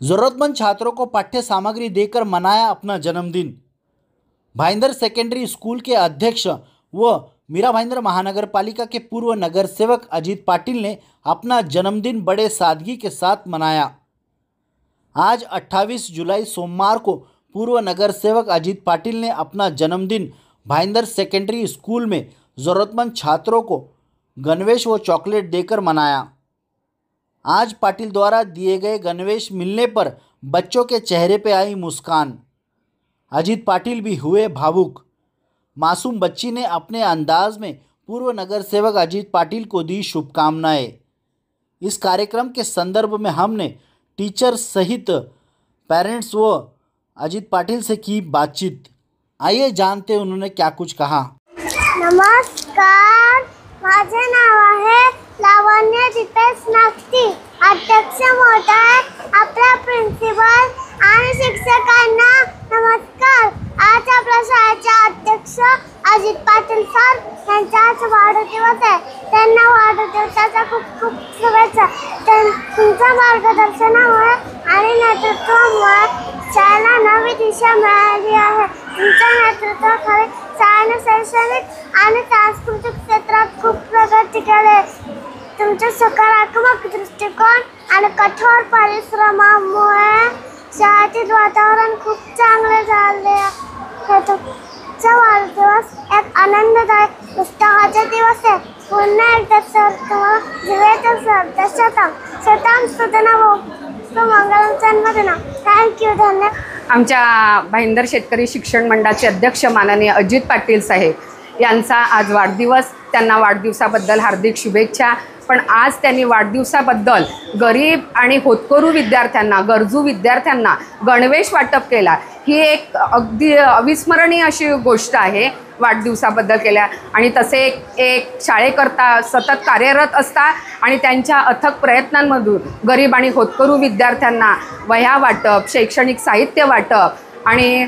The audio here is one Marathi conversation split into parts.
ज़रूरतमंद छात्रों को पाठ्य सामग्री देकर मनाया अपना जन्मदिन। भाईंदर सेकेंडरी स्कूल के अध्यक्ष व मीरा भाईंदर महानगर पालिका के पूर्व नगर सेवक अजीत पाटिल ने अपना जन्मदिन बड़े सादगी के साथ मनाया। आज 28 जुलाई सोमवार को पूर्व नगर सेवक अजीत पाटिल ने अपना जन्मदिन भाईंदर सेकेंडरी स्कूल में ज़रूरतमंद छात्रों को गणवेश व चॉकलेट देकर मनाया। आज पाटिल द्वारा दिए गए गणवेश मिलने पर बच्चों के चेहरे पर आई मुस्कान। अजीत पाटिल भी हुए भावुक। मासूम बच्ची ने अपने अंदाज में पूर्व नगर सेवक अजीत पाटिल को दी शुभकामनाएं। इस कार्यक्रम के संदर्भ में हमने टीचर सहित पेरेंट्स व अजीत पाटिल से की बातचीत। आइए जानते उन्होंने क्या कुछ कहा। नमस्कार, माझे नाव आहे लावण्य दीपेश नागती। अध्यक्ष महोदय, आपल्या प्रिन्सिपल आणि शिक्षकांना नमस्कार। आज आपल्या शाळेचे अध्यक्ष अजित पाटील सर यांचा आज वाढदिवस आहे। त्यांना वाढदिवसाच्या खूप खूप शुभेच्छा। तुमच्या मार्गदर्शनामुळे आणि नेतृत्वामुळे शाळेला नवी दिशा मिळाली आहे। तुमच्या नेतृत्वाखाली शाळेने शैक्षणिक आणि सांस्कृतिक क्षेत्रात खूप प्रगती केली। तुमच्या सकारात्मक दृष्टिकोन आणि कठोर परिश्रमामुळे शाळेतील वातावरण खूप चांगले झाले आहे। तुमचा वाढदिवस एक आनंददायक उत्साहाचा दिवस आहे। पुन्हा एकदा सर तुम्हाला जीवेच्या शतम सुदना मंगलम जन्मदिन। थँक्यू, धन्यवाद। आमच्या भाईंदर शेतकरी शिक्षण मंडळाचे अध्यक्ष माननीय अजित पाटील साहेब यांचा आज वाढदिवस। त्यांना वाढदिवसाबद्दल हार्दिक शुभेच्छा। पण आज त्यांनी वाढदिवसाबद्दल गरीब आणि होतकरू विद्यार्थ्यांना, गरजू विद्यार्थ्यांना गणवेश वाटप केला। ही एक अगदी अविस्मरणीय अशी गोष्ट आहे वाढदिवसाबद्दल केल्या। आणि तसे एक शाळेकरता सतत कार्यरत असता आणि त्यांच्या अथक प्रयत्नांमधून गरीब आणि होतकरू विद्यार्थ्यांना वह्या वाटप, शैक्षणिक साहित्य वाटप आणि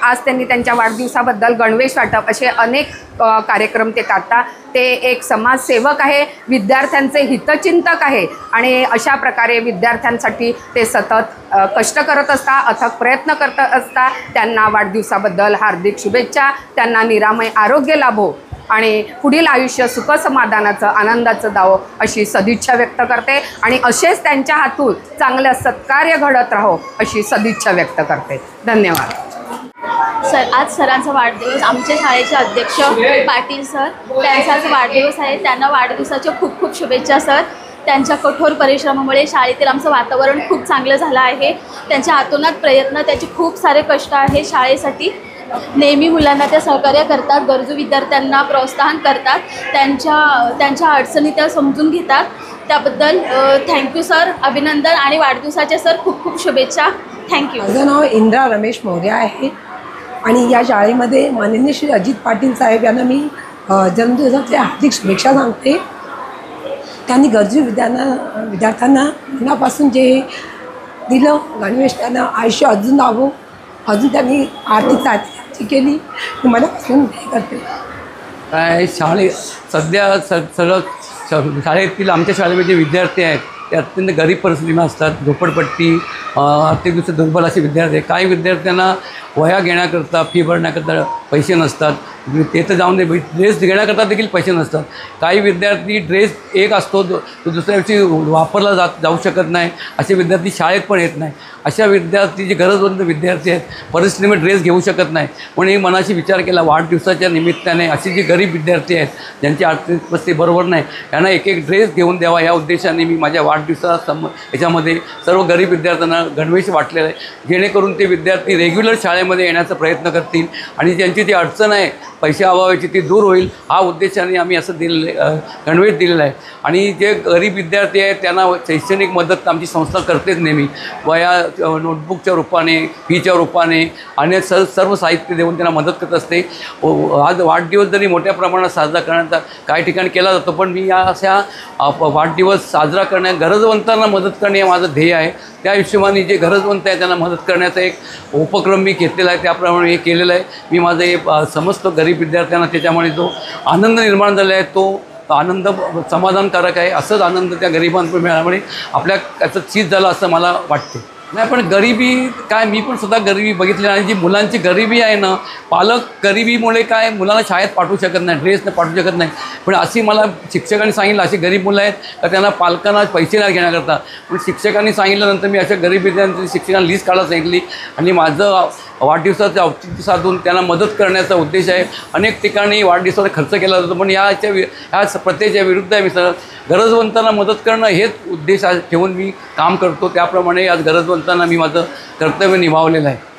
आज त्यांनी त्यांच्या वाढदिवसाबद्दल गणवेश वाटप असे अनेक कार्यक्रम ते करतात। ते एक समाजसेवक आहे, विद्यार्थ्यांचे हितचिंतक आहे आणि अशा प्रकारे विद्यार्थ्यांसाठी ते सतत कष्ट करत असतात, अथक प्रयत्न करत असतात। त्यांना वाढदिवसाबद्दल हार्दिक शुभेच्छा। त्यांना निरामय आरोग्य लाभो आणि पुढील आयुष्य सुख समाधानाचं, आनंदाचं जावो अशी सदिच्छा व्यक्त करते आणि असेच त्यांच्या हातून चांगलं सत्कार्य घडत राहो अशी सदिच्छा व्यक्त करते। धन्यवाद। सर, आज सरांचा वाढदिवस, आमच्या शाळेचे अध्यक्ष पाटील सर त्यांचा आज वाढदिवस आहे। त्यांना वाढदिवसाच्या खूप खूप शुभेच्छा सर। त्यांच्या कठोर परिश्रमामुळे शाळेतील आमचं वातावरण खूप चांगलं झालं आहे। त्यांच्या हातोनात प्रयत्न, त्याचे खूप सारे कष्ट आहे शाळेसाठी। नेहमी मुलांना त्या सहकार्य करतात, गरजू विद्यार्थ्यांना प्रोत्साहन करतात, त्यांच्या अडचणी त्या समजून घेतात। त्याबद्दल थँक्यू सर, अभिनंदन आणि वाढदिवसाच्या सर खूप खूप शुभेच्छा। थँक्यू। माझं नाव इंद्रा रमेश मौर्य आहे आणि या शाळेमध्ये माननीय श्री अजित पाटील साहेब यांना मी जन्मदिवसाच्या हार्दिक शुभेच्छा सांगते। त्यांनी गरजू विद्यार्थ्यांना मनापासून जे दिलं गणवेश, त्यांना आयुष्य अजून लाभो, अजून त्यांनी आर्थिक सहायता केली, मनापासून हे करते। काय सध्या सगळं शाळेतील आमच्या शाळेमध्ये जे विद्यार्थी आहेत ते अत्यंत गरीब परिस्थितीमध्ये असतात, झोपडपट्टी, आर्थिकदृष्ट्या दुर्बल असे विद्यार्थी। काही विद्यार्थ्यांना वह्या घेण्याकरता, फी भरण्याकरता पैसे नसतात, ते तर जाऊन दे, ड्रेस घेण्याकरता देखील पैसे नसतात। काही विद्यार्थी ड्रेस एक असतो तो दुसऱ्या दिवशी वापरला जाऊ शकत नाही, असे विद्यार्थी शाळेत पण येत नाही। अशा विद्यार्थी जे गरजवंत विद्यार्थी आहेत, परिस्थितीमध्ये ड्रेस घेऊ शकत नाही, म्हणून मनाशी विचार केला वाढदिवसाच्या निमित्ताने असे जे गरीब विद्यार्थी आहेत ज्यांची आर्थिक परिस्थिती बरोबर नाही त्यांना एक एक ड्रेस घेऊन द्यावा या उद्देशाने मी माझ्या याच्यामध्ये सर्व गरीब विद्यार्थ्यांना गणवेश वाटलेला आहे, जेणेकरून ते विद्यार्थी रेग्युलर शाळेमध्ये येण्याचा प्रयत्न करतील आणि ज्यांची ती अडचण आहे पैसे अभावाची ती दूर होईल, हा उद्देशाने आम्ही असं गणवेश दिलेला आहे। आणि जे गरीब विद्यार्थी आहेत त्यांना शैक्षणिक मदत आमची संस्था करतेच नेहमी, वया नोटबुकच्या रूपाने, फीच्या रूपाने आणि सर्व साहित्य देऊन त्यांना मदत करत असते। आज वाढदिवस जरी मोठ्या प्रमाणात साजरा करण्याचा काही ठिकाणी केला जातो, पण मी या अशा वाढदिवस साजरा करण्या गरजवंतांना मदत करणे हे माझं ध्येय आहे। त्या हिशोबाने जे गरजवंत आहे त्यांना मदत करण्याचा एक उपक्रम मी घेतलेला आहे, त्याप्रमाणे हे केलेलं आहे। मी माझं हे समस्त गरीब विद्यार्थ्यांना त्याच्यामुळे जो आनंद निर्माण झाला आहे तो आनंद समाधानकारक आहे। असंच आनंद त्या गरिबांना मिळाल्यामुळे आपल्या त्याचं चीज झालं असं मला वाटते। नाही, पण गरिबी काय, मी पण सुद्धा गरिबी बघितली आणि जी मुलांची गरिबी आहे ना, पालक गरिबीमुळे काय मुलांना शाळेत पाठवू शकत नाही, ड्रेसनं पाठवू शकत नाही. पण अशी मला शिक्षकांनी सांगितलं अशी गरीब मुलं आहेत का त्यांना पालकांना पैसे नाही घेण्याकरता. पण शिक्षकांनी सांगितल्यानंतर मी अशा गरीब विद्यार्थ्यांची शिक्षकांना लिस्ट काढायला सांगितली आणि माझं वाढदिवसाचं औचित्य साधून त्यांना मदत करण्याचा उद्देश आहे. अनेक ठिकाणी वाढदिवसाचा खर्च केला जातो, पण ह्या प्रत्येच्या विरुद्ध आहे. मी सर गरजवंतांना मदत करणं हेच उद्देश आज ठेवून मी काम करतो. त्याप्रमाणे आज गरजवंतांना मी माझं कर्तव्य निभावलेलं आहे.